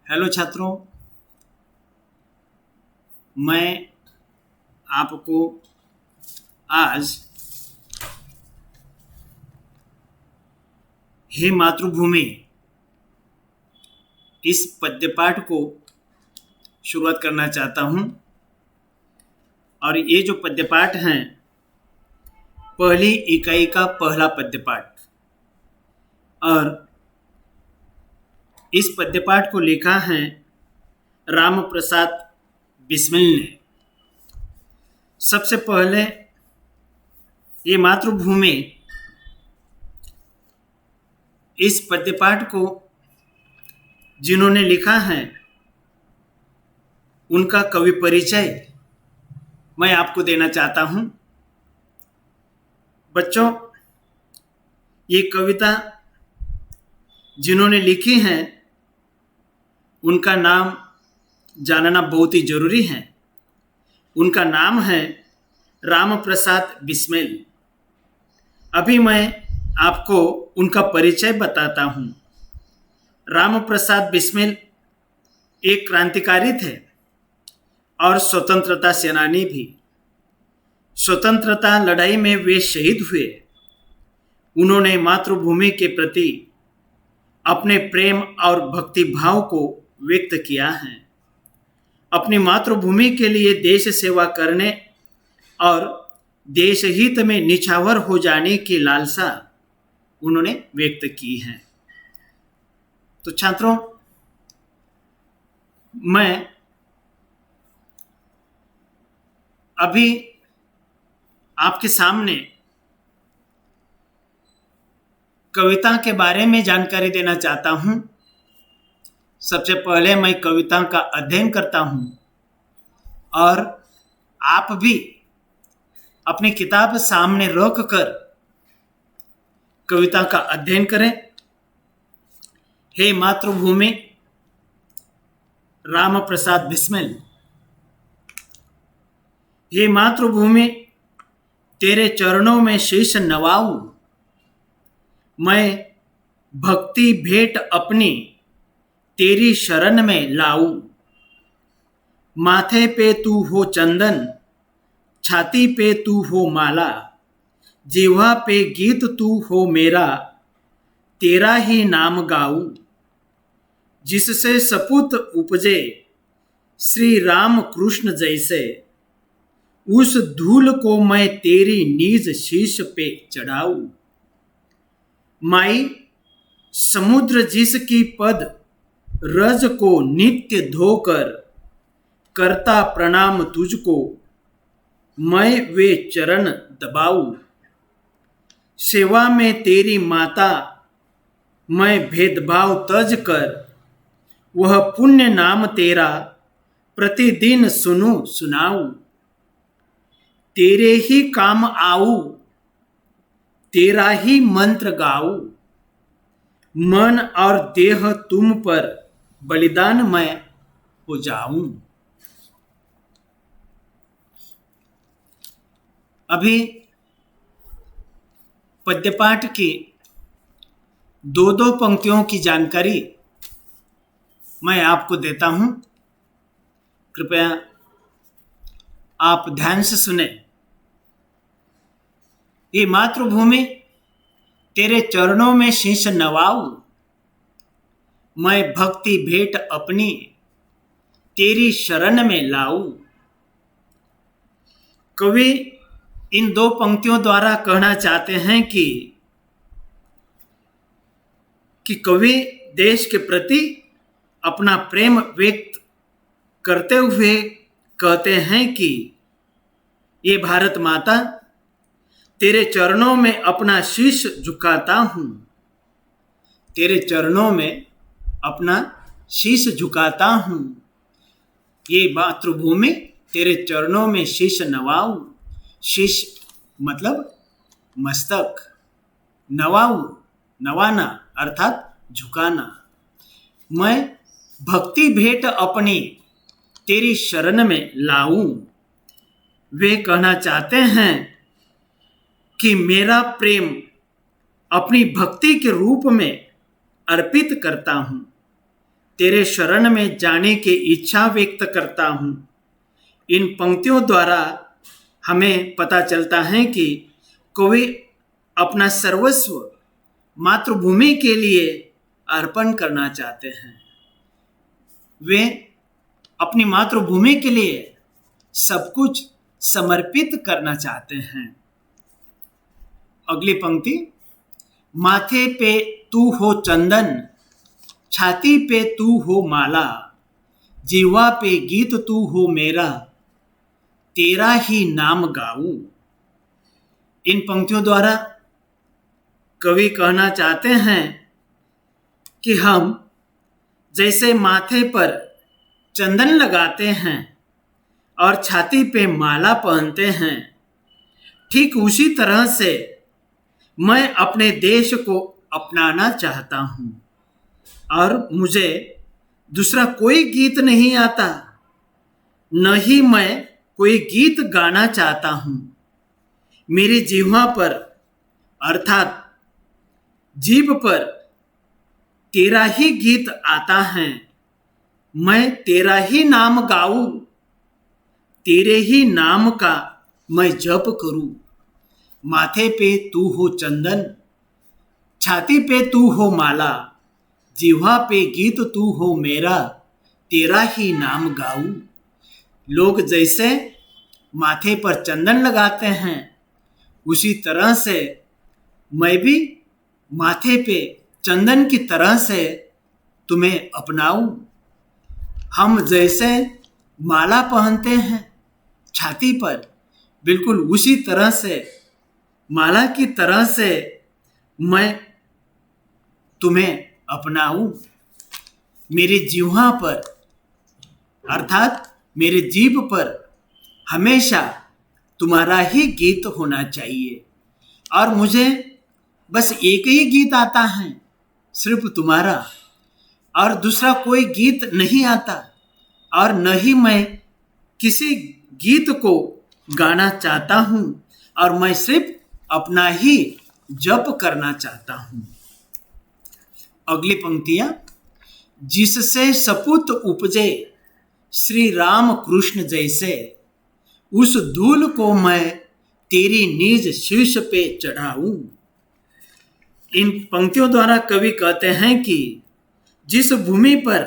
Hello छात्रों, मैं आपको आज हे मातृभूमि इस पद्य पाठ को शुरुआत करना चाहता हूँ। और ये जो पद्य पाठ हैं, पहली इकाई का पहला पद्य पाठ, और इस पद्य पाठ को लिखा है राम प्रसाद बिस्मिल ने। सबसे पहले ये मातृभूमि इस पद्य पाठ को जिन्होंने लिखा है उनका कवि परिचय मैं आपको देना चाहता हूं। बच्चों, ये कविता जिन्होंने लिखी है उनका नाम जानना बहुत ही जरूरी है। उनका नाम है राम प्रसाद बिस्मिल। अभी मैं आपको उनका परिचय बताता हूं। राम प्रसाद बिस्मिल एक क्रांतिकारी थे और स्वतंत्रता सेनानी भी। स्वतंत्रता लड़ाई में वे शहीद हुए। उन्होंने मातृभूमि के प्रति अपने प्रेम और भक्ति भाव को व्यक्त किया है। अपनी मातृभूमि के लिए देश सेवा करने और देश हित में निछावर हो जाने की लालसा उन्होंने व्यक्त की है। तो छात्रों, मैं अभी आपके सामने कविता के बारे में जानकारी देना चाहता हूं। सबसे पहले मैं कविता का अध्ययन करता हूं और आप भी अपनी किताब सामने रख कर कविता का अध्ययन करें। हे मातृभूमि, राम प्रसाद बिस्मिल। हे मातृभूमि, तेरे चरणों में शीश नवाऊं, मैं भक्ति भेंट अपनी तेरी शरण में लाऊं। माथे पे तू हो चंदन, छाती पे तू हो माला, जिह्वा पे गीत तू हो मेरा, तेरा ही नाम गाऊं। जिससे सपूत उपजे श्री राम कृष्ण जैसे, उस धूल को मैं तेरी निज शीश पे चढ़ाऊं। माई, समुद्र जिसकी पद रज को नित्य धोकर करता प्रणाम तुझको, मैं वे चरण दबाऊं। सेवा में तेरी माता मैं भेदभाव तज कर, वह पुण्य नाम तेरा प्रतिदिन सुनूं सुनाऊं। तेरे ही काम आऊं, तेरा ही मंत्र गाऊं, मन और देह तुम पर बलिदान मैं हो जाऊं। अभी पद्यपाठ की दो पंक्तियों की जानकारी मैं आपको देता हूं। कृपया आप ध्यान से सुने। ये मातृभूमि, तेरे चरणों में शीश नवाऊं, मैं भक्ति भेंट अपनी तेरी शरण में लाऊं। कवि इन दो पंक्तियों द्वारा कहना चाहते हैं कि कवि देश के प्रति अपना प्रेम व्यक्त करते हुए कहते हैं कि ये भारत माता, तेरे चरणों में अपना शीश झुकाता हूं। तेरे चरणों में अपना शीश झुकाता हूं। ये मातृभूमि, तेरे चरणों में शीश नवाऊं। शीश मतलब मस्तक, नवाऊं नवाना अर्थात झुकाना। मैं भक्ति भेंट अपनी तेरी शरण में लाऊं। वे कहना चाहते हैं कि मेरा प्रेम अपनी भक्ति के रूप में अर्पित करता हूं। तेरे शरण में जाने की इच्छा व्यक्त करता हूँ। इन पंक्तियों द्वारा हमें पता चलता है कि कवि अपना सर्वस्व मातृभूमि के लिए अर्पण करना चाहते हैं। वे अपनी मातृभूमि के लिए सब कुछ समर्पित करना चाहते हैं। अगली पंक्ति, माथे पे तू हो चंदन, छाती पे तू हो माला, जीवा पे गीत तू हो मेरा, तेरा ही नाम गाऊं। इन पंक्तियों द्वारा कवि कहना चाहते हैं कि हम जैसे माथे पर चंदन लगाते हैं और छाती पे माला पहनते हैं, ठीक उसी तरह से मैं अपने देश को अपनाना चाहता हूँ और मुझे दूसरा कोई गीत नहीं आता, न ही मैं कोई गीत गाना चाहता हूँ। मेरी जिह्वा पर अर्थात जीभ पर तेरा ही गीत आता है। मैं तेरा ही नाम गाऊं, तेरे ही नाम का मैं जप करूं। माथे पे तू हो चंदन, छाती पे तू हो माला, जिह्वा पे गीत तू हो मेरा, तेरा ही नाम गाऊं। लोग जैसे माथे पर चंदन लगाते हैं, उसी तरह से मैं भी माथे पे चंदन की तरह से तुम्हें अपनाऊं। हम जैसे माला पहनते हैं छाती पर, बिल्कुल उसी तरह से माला की तरह से मैं तुम्हें अपनाऊं। मेरी जिह्वा पर अर्थात मेरे जीभ पर हमेशा तुम्हारा ही गीत होना चाहिए और मुझे बस एक ही गीत आता है, सिर्फ तुम्हारा, और दूसरा कोई गीत नहीं आता और न ही मैं किसी गीत को गाना चाहता हूँ और मैं सिर्फ अपना ही जप करना चाहता हूँ। अगली पंक्तियाँ, जिससे सपूत उपजे श्री राम कृष्ण जैसे, उस धूल को मैं तेरी निज शीर्ष पे चढ़ाऊं। इन पंक्तियों द्वारा कवि कहते हैं कि जिस भूमि पर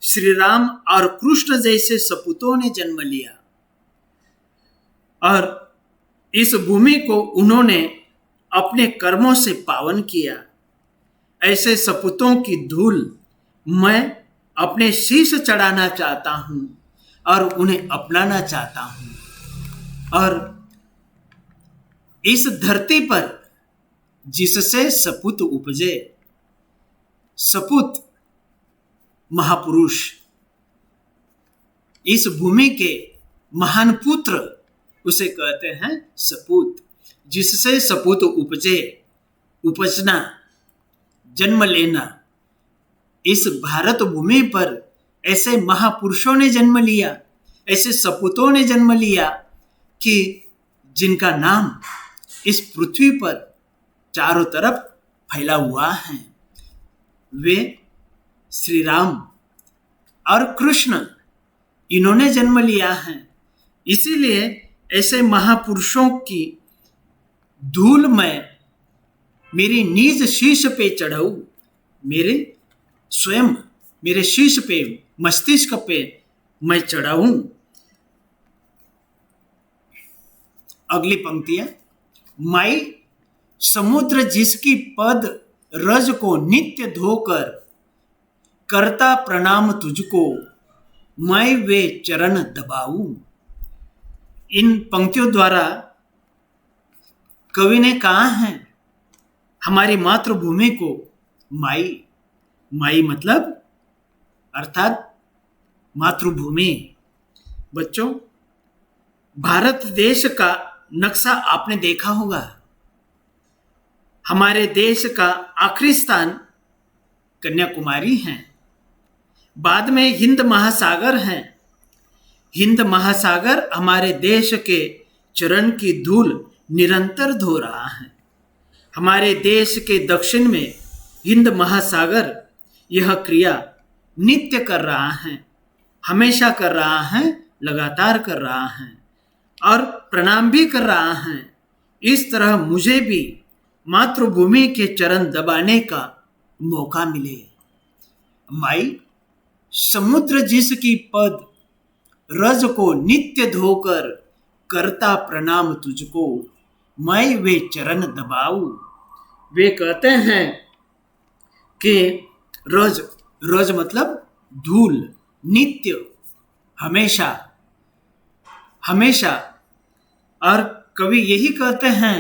श्री राम और कृष्ण जैसे सपूतों ने जन्म लिया और इस भूमि को उन्होंने अपने कर्मों से पावन किया, ऐसे सपूतों की धूल मैं अपने शीश चढ़ाना चाहता हूँ और उन्हें अपनाना चाहता हूँ। और इस धरती पर जिससे सपूत उपजे, सपूत महापुरुष, इस भूमि के महान पुत्र उसे कहते हैं सपूत। जिससे सपूत उपजे, उपजना, जन्म लेना। इस भारत भूमि पर ऐसे महापुरुषों ने जन्म लिया, ऐसे सपूतों ने जन्म लिया कि जिनका नाम इस पृथ्वी पर चारों तरफ फैला हुआ है। वे श्री राम और कृष्ण, इन्होंने जन्म लिया है। इसीलिए ऐसे महापुरुषों की धूल मैं मेरी निज शीश पे चढ़ाऊं, मेरे स्वयं मेरे शीश पे, मस्तिष्क पे मैं चढ़ाऊं। अगली पंक्तियां, माई समुद्र जिसकी पद रज को नित्य धोकर, करता प्रणाम तुझको, मैं वे चरण दबाऊं। इन पंक्तियों द्वारा कवि ने कहा है हमारी मातृभूमि को माई, माई मतलब अर्थात मातृभूमि। बच्चों, भारत देश का नक्शा आपने देखा होगा। हमारे देश का आखिरी स्थान कन्याकुमारी है, बाद में हिंद महासागर है। हिंद महासागर हमारे देश के चरण की धूल निरंतर धो रहा है। हमारे देश के दक्षिण में हिंद महासागर, यह क्रिया नित्य कर रहा है, हमेशा कर रहा है, लगातार कर रहा है और प्रणाम भी कर रहा है। इस तरह मुझे भी मातृभूमि के चरण दबाने का मौका मिले। माई, समुद्र जिसकी पद रज को नित्य धोकर करता प्रणाम तुझको, मैं वे चरण दबाऊं। वे कहते हैं कि रज, रज मतलब धूल, नित्य, हमेशा, हमेशा। और कवि यही कहते हैं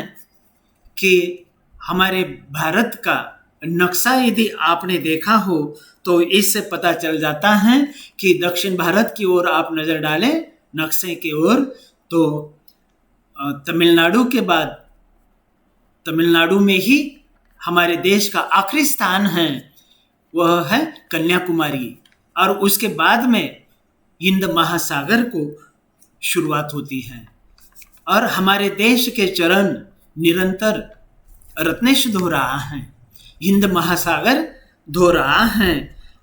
कि हमारे भारत का नक्शा यदि आपने देखा हो तो इससे पता चल जाता है कि दक्षिण भारत की ओर आप नज़र डालें नक्शे की ओर, तो तमिलनाडु के बाद, तमिलनाडु में ही हमारे देश का आखिरी स्थान है, वह है कन्याकुमारी, और उसके बाद में हिंद महासागर को शुरुआत होती है। और हमारे देश के चरण निरंतर रत्नेश धो रहा है, हिंद महासागर धो रहा है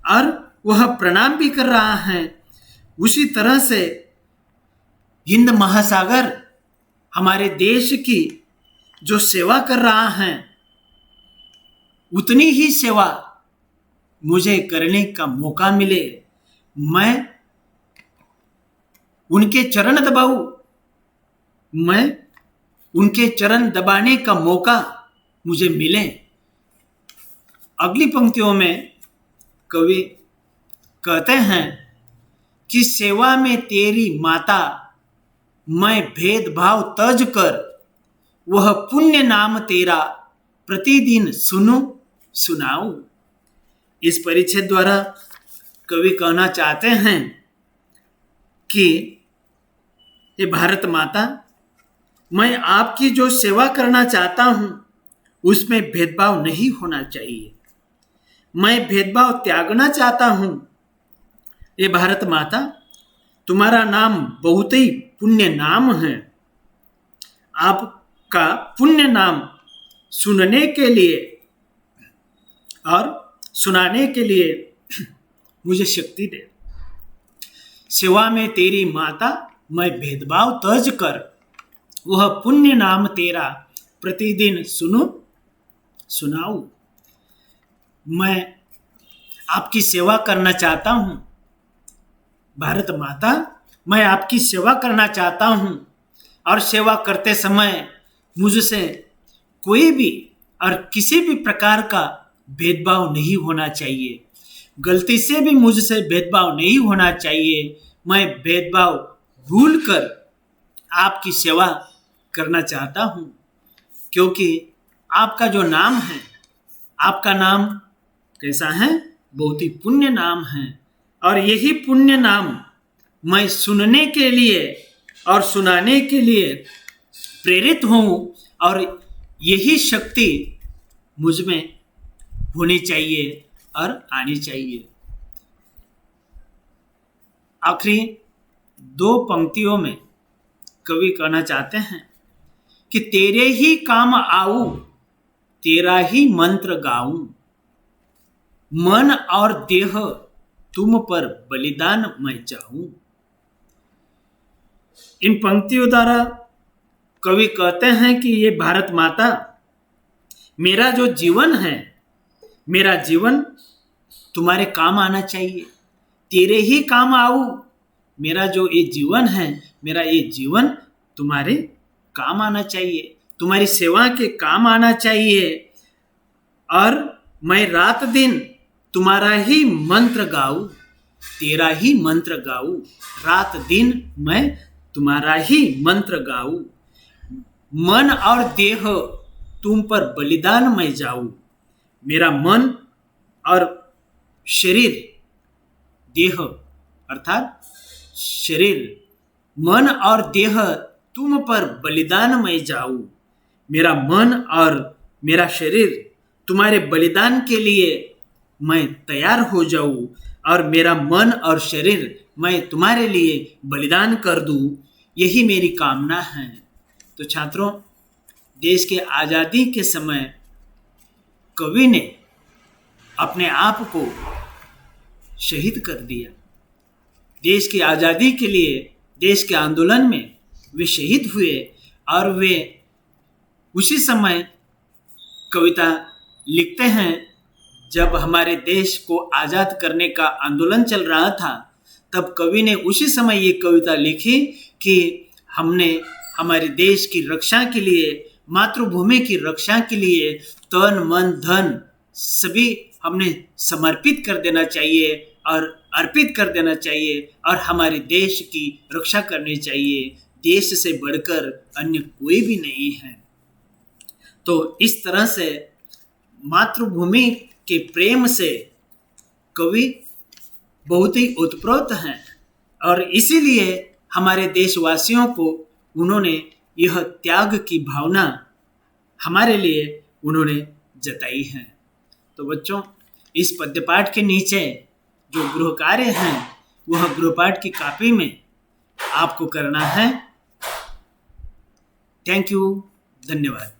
और वह प्रणाम भी कर रहा है। उसी तरह से हिंद महासागर हमारे देश की जो सेवा कर रहा है, उतनी ही सेवा मुझे करने का मौका मिले, मैं उनके चरण दबाऊं, मैं उनके चरण दबाने का मौका मुझे मिले। अगली पंक्तियों में कवि कहते हैं कि सेवा में तेरी माता मैं भेदभाव तज कर, वह पुण्य नाम तेरा प्रतिदिन सुनूं सुनाऊं। इस परिच्छेद द्वारा कवि कहना चाहते हैं कि ये भारत माता, मैं आपकी जो सेवा करना चाहता हूं उसमें भेदभाव नहीं होना चाहिए, मैं भेदभाव त्यागना चाहता हूं। ये भारत माता, तुम्हारा नाम बहुत ही पुण्य नाम है, आपका पुण्य नाम सुनने के लिए और सुनाने के लिए मुझे शक्ति दे। सेवा में तेरी माता मैं भेदभाव तज कर, वह पुण्य नाम तेरा प्रतिदिन सुनो सुनाऊं। मैं आपकी सेवा करना चाहता हूं भारत माता, मैं आपकी सेवा करना चाहता हूं और सेवा करते समय मुझसे कोई भी और किसी भी प्रकार का भेदभाव नहीं होना चाहिए, गलती से भी मुझसे भेदभाव नहीं होना चाहिए। मैं भेदभाव भूलकर आपकी सेवा करना चाहता हूं, क्योंकि आपका जो नाम है, आपका नाम कैसा है? बहुत ही पुण्य नाम है, और यही पुण्य नाम मैं सुनने के लिए और सुनाने के लिए प्रेरित हूं, और यही शक्ति मुझ में होनी चाहिए और आनी चाहिए। आखिरी दो पंक्तियों में कवि कहना चाहते हैं कि तेरे ही काम आऊं, तेरा ही मंत्र गाऊं, मन और देह तुम पर बलिदान मैं चाहूं। इन पंक्तियों द्वारा कवि कहते हैं कि ये भारत माता, मेरा जो जीवन है, मेरा जीवन तुम्हारे काम आना चाहिए, तेरे ही काम आऊं। मेरा जो ये जीवन है, मेरा ये जीवन तुम्हारे काम आना चाहिए, तुम्हारी सेवा के काम आना चाहिए, और मैं रात दिन तुम्हारा ही मंत्र गाऊं, तेरा ही मंत्र गाऊं, रात दिन मैं तुम्हारा ही मंत्र गाऊं, मन और देह तुम पर बलिदान मैं जाऊं। मेरा मन और शरीर, देह अर्थात शरीर, मन और देह तुम पर बलिदान मैं जाऊं। मेरा मन और मेरा शरीर तुम्हारे बलिदान के लिए मैं तैयार हो जाऊं, और मेरा मन और शरीर मैं तुम्हारे लिए बलिदान कर दूं, यही मेरी कामना है। तो छात्रों, देश के आज़ादी के समय कवि ने अपने आप को शहीद कर दिया। देश की आज़ादी के लिए, देश के आंदोलन में वे शहीद हुए और वे उसी समय कविता लिखते हैं जब हमारे देश को आज़ाद करने का आंदोलन चल रहा था। तब कवि ने उसी समय ये कविता लिखी कि हमने हमारे देश की रक्षा के लिए, मातृभूमि की रक्षा के लिए तन मन धन सभी हमने समर्पित कर देना चाहिए और अर्पित कर देना चाहिए और हमारे देश की रक्षा करनी चाहिए। देश से बढ़कर अन्य कोई भी नहीं है। तो इस तरह से मातृभूमि के प्रेम से कवि बहुत ही ओतप्रोत हैं और इसीलिए हमारे देशवासियों को उन्होंने यह त्याग की भावना हमारे लिए उन्होंने जताई है। तो बच्चों, इस पद्य पाठ के नीचे जो गृह कार्य हैं वह गृह पाठ की कॉपी में आपको करना है। थैंक यू, धन्यवाद।